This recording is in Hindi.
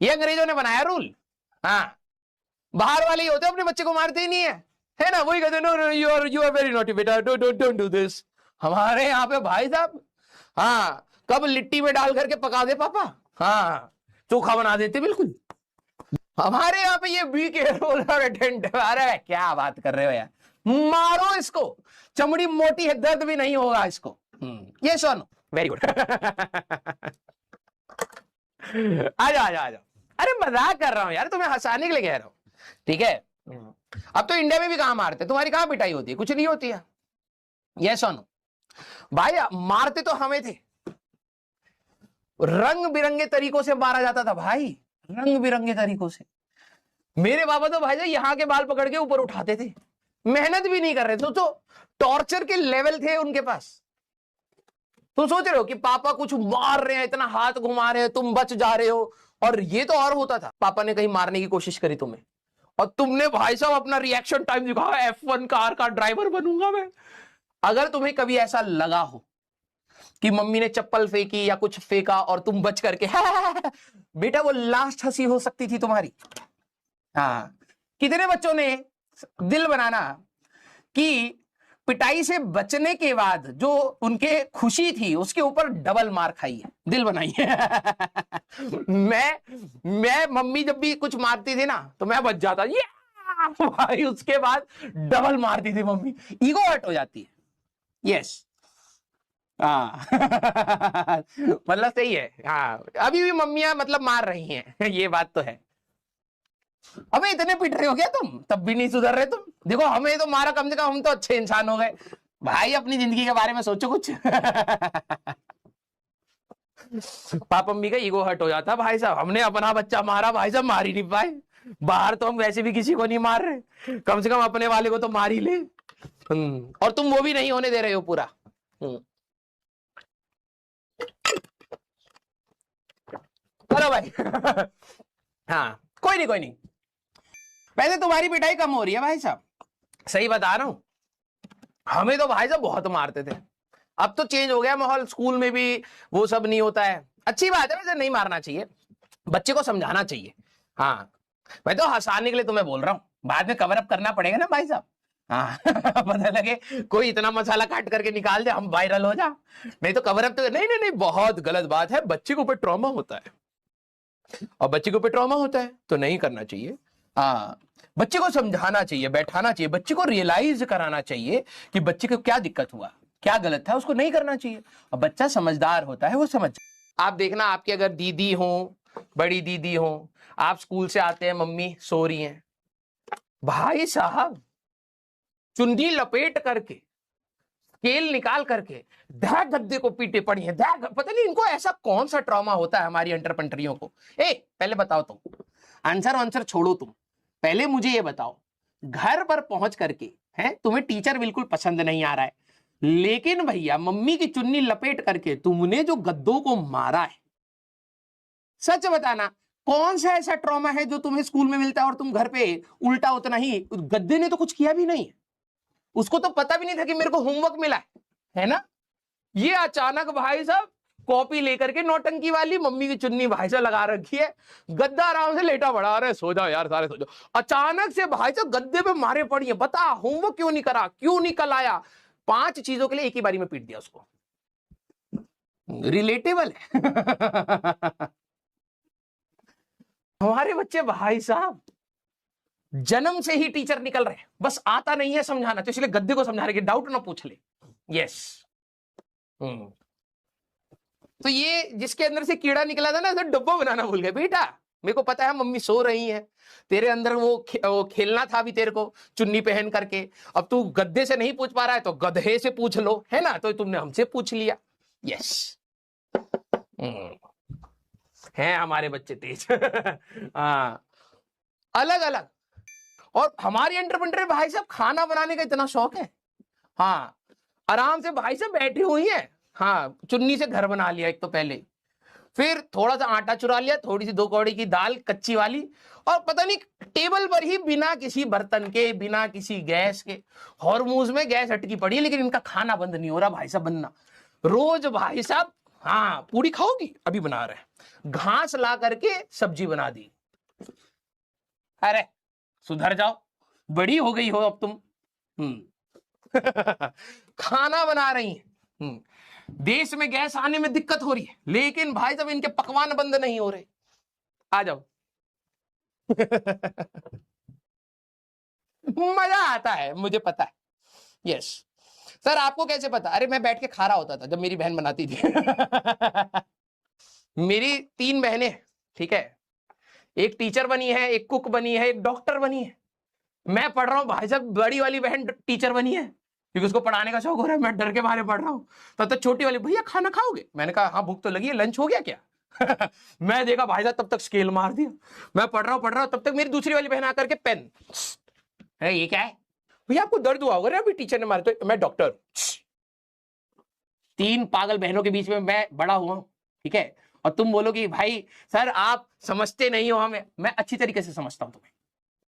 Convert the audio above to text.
ये अंग्रेजों ने बनाया रूल। हाँ, बाहर वाले ही होते अपने बच्चे को मारते ही नहीं है ना, वही कहते no no you are very naughty बेटा, डोंट डू दिस। हमारे यहाँ पे भाई साहब, हाँ, कब लिट्टी में डाल करके पका दे पापा, हाँ, चोखा बना देते बिल्कुल। हमारे यहाँ पे ये बी केयरफुल और अटेंटिव। अरे क्या बात कर रहे हो यार, मारो इसको, चमड़ी मोटी है, दर्द भी नहीं होगा इसको। ये सुनो, वेरी गुड। आजा आजा आजा। अरे मजाक कर रहा हूं यार, तुम्हें हंसाने के लिए कह रहा हूं, ठीक है। अब तो इंडिया में भी कहां मारते, तुम्हारी कहां पिटाई होती है, कुछ नहीं होती है। ये सुनो भाई, मारते तो हमें थे, रंग बिरंगे तरीकों से मारा जाता था भाई, रंग बिरंगे तरीकों से। मेरे बाबा तो भाई यहां के बाल पकड़ के ऊपर उठाते थे, मेहनत भी नहीं कर रहे थे, तो टॉर्चर के लेवल थे उनके पास। तो सोच रहे हो कि पापा कुछ मार रहे हैं, इतना हाथ घुमा रहे हैं, तुम बच जा रहे हो। और ये तो और होता था, पापा ने कहीं मारने की कोशिश करी तुम्हें, और तुमने भाई साहब अपना रिएक्शन टाइम दिखाया, F1 कार का ड्राइवर बनूंगा मैं। अगर तुम्हें कभी ऐसा लगा हो कि मम्मी ने चप्पल फेंकी या कुछ फेंका और तुम बच करके बेटा, वो लास्ट हंसी हो सकती थी तुम्हारी। हाँ, कितने बच्चों ने दिल बनाना कि पिटाई से बचने के बाद जो उनके खुशी थी उसके ऊपर डबल मार खाई है, दिल बनाई है। मैं मम्मी जब भी कुछ मारती थी ना तो मैं बच जाता, ये भाई, उसके बाद डबल मारती थी मम्मी, ईगो हर्ट हो जाती है। यस, हाँ। मतलब सही है, हाँ, अभी भी मम्मियां मतलब मार रही हैं। ये बात तो है। हमें इतने पिट रहे हो क्या तुम, तब भी नहीं सुधर रहे तुम। देखो हमें तो मारा, कम से कम हम तो अच्छे इंसान हो गए भाई। अपनी जिंदगी के बारे में सोचो कुछ। पापा मम्मी का ईगो हर्ट हो जाता भाई साहब, हमने अपना बच्चा मारा भाई साहब, मार ही नहीं पाए। बाहर तो हम वैसे भी किसी को नहीं मार रहे, कम से कम अपने वाले को तो मार ही ले। और तुम वो भी नहीं होने दे रहे हो पूरा। चलो भाई। हाँ, कोई नहीं कोई नहीं, वैसे तुम्हारी पिटाई कम हो रही है भाई साहब, सही बता रहा हूं। हमें तो भाई साहब बहुत मारते थे, अब तो चेंज हो गया माहौल, स्कूल में भी वो सब नहीं होता है। अच्छी बात है, वैसे नहीं मारना चाहिए, बच्चे को समझाना चाहिए। हाँ, मैं तो हंसाने के लिए तुम्हें बोल रहा हूँ, बाद में कवर अप करना पड़ेगा ना भाई साहब। हाँ। पता लगे कोई इतना मसाला काट करके निकाल दे, हम वायरल हो जा, नहीं तो कवर अप तो नहीं नहीं नहीं, बहुत गलत बात है। बच्चे के ऊपर ट्रॉमा होता है, और बच्चे के ऊपर ट्रॉमा होता है तो नहीं करना चाहिए। हाँ, बच्चे को समझाना चाहिए, बैठाना चाहिए, बच्चे को रियलाइज कराना चाहिए कि बच्चे को क्या दिक्कत हुआ, क्या गलत था, उसको नहीं करना चाहिए। और बच्चा समझदार होता है, वो समझ। आप देखना, आपकी अगर दीदी हो, बड़ी दीदी हो, आप स्कूल से आते हैं, मम्मी सो रही हैं, भाई साहब चुन्नी लपेट करके, स्केल निकाल करके धा गद्दे को पीटे पड़ी है। पता नहीं इनको ऐसा कौन सा ट्रॉमा होता है हमारी अंटरपंटरियों को। पहले बताओ तुम, आंसर छोड़ो तुम, पहले मुझे ये बताओ, घर पर पहुंच करके है तुम्हें टीचर बिल्कुल पसंद नहीं आ रहा है, लेकिन भैया मम्मी की चुन्नी लपेट करके तुमने जो गद्दों को मारा है, सच बताना कौन सा ऐसा ट्रॉमा है जो तुम्हें स्कूल में मिलता है और तुम घर पे उल्टा उतना ही। गद्दे ने तो कुछ किया भी नहीं, उसको तो पता भी नहीं था कि मेरे को होमवर्क मिला है ना। ये अचानक भाई साहब कॉपी लेकर के नौटंकी वाली, मम्मी की चुन्नी भाई साहब लगा रखी है, गद्दा आराम से लेटा पड़ा, अरे सो जाओ यार सारे सो जाओ। अचानक से भाई साहब गद्दे पे मारे पड़ी है, बता होमवर्क क्यों नहीं करा, क्यों नहीं कल आया। 5 चीजों के लिए एक ही बारी में पीट दिया उसको। रिलेटेबल है। हमारे बच्चे भाई साहब जन्म से ही टीचर निकल रहे हैं, बस आता नहीं है समझाना, तो इसलिए गद्दे को समझाने के डाउट ना पूछ ले। यस। तो ये जिसके अंदर से कीड़ा निकला था ना, तो डब्बा बनाना भूल गए बेटा। मेरे को पता है मम्मी सो रही है, तेरे अंदर वो खेलना था अभी तेरे को चुन्नी पहन करके। अब तू गद्दे से नहीं पूछ पा रहा है तो गधे से पूछ लो, है ना, तो तुमने हमसे पूछ लिया। यस। हैं हमारे बच्चे तेज। हाँ, अलग अलग। और हमारी एंटरप्रेन्योर भाई साहब खाना बनाने का इतना शौक है, हाँ, आराम से भाई साहब बैठी हुई है, हाँ, चुन्नी से घर बना लिया एक तो पहले, फिर थोड़ा सा आटा चुरा लिया, थोड़ी सी 2 कौड़ी की दाल कच्ची वाली, और पता नहीं टेबल पर ही बिना किसी बर्तन के, बिना किसी गैस के, हॉर्मूज में गैस अटकी पड़ी है, लेकिन इनका खाना बंद नहीं हो रहा भाई साहब बनना। रोज भाई साहब हाँ पूरी खाओगी, अभी बना रहे हैं। घास ला करके सब्जी बना दी। अरे सुधर जाओ, बड़ी हो गई हो अब तुम। खाना बना रही हैं। देश में गैस आने में दिक्कत हो रही है, लेकिन भाई जब इनके पकवान बंद नहीं हो रहे। आ जाओ। मजा आता है, मुझे पता है। यस सर, आपको कैसे पता? अरे मैं बैठ के खा रहा होता था जब मेरी बहन बनाती थी। मेरी 3 बहनें, ठीक है, एक टीचर बनी है, एक कुक बनी है, एक डॉक्टर बनी है। मैं पढ़ रहा हूँ भाई साहब, बड़ी वाली बहन टीचर बनी है क्योंकि उसको पढ़ाने का शौक हो रहा है। मैं डर के मारे पढ़ रहा हूँ। तब तक छोटी वाली, भैया खाना खाओगे? मैंने कहा हाँ भूख तो लगी है, लंच हो गया क्या? मैं देखा भाई साहब, तब तक स्केल मार दिया। मैं पढ़ रहा हूँ, तब तक मेरी दूसरी वाली बहन आकर के पेन है, ये क्या है भैया? आपको दर्द हुआ होगा अभी टीचर ने मारे तो। मैं डॉक्टर। 3 पागल बहनों के बीच में मैं बड़ा हुआ हूं, ठीक है, और तुम बोलो कि भाई सर आप समझते नहीं हो हमें। मैं अच्छी तरीके से समझता हूं तुम्हें।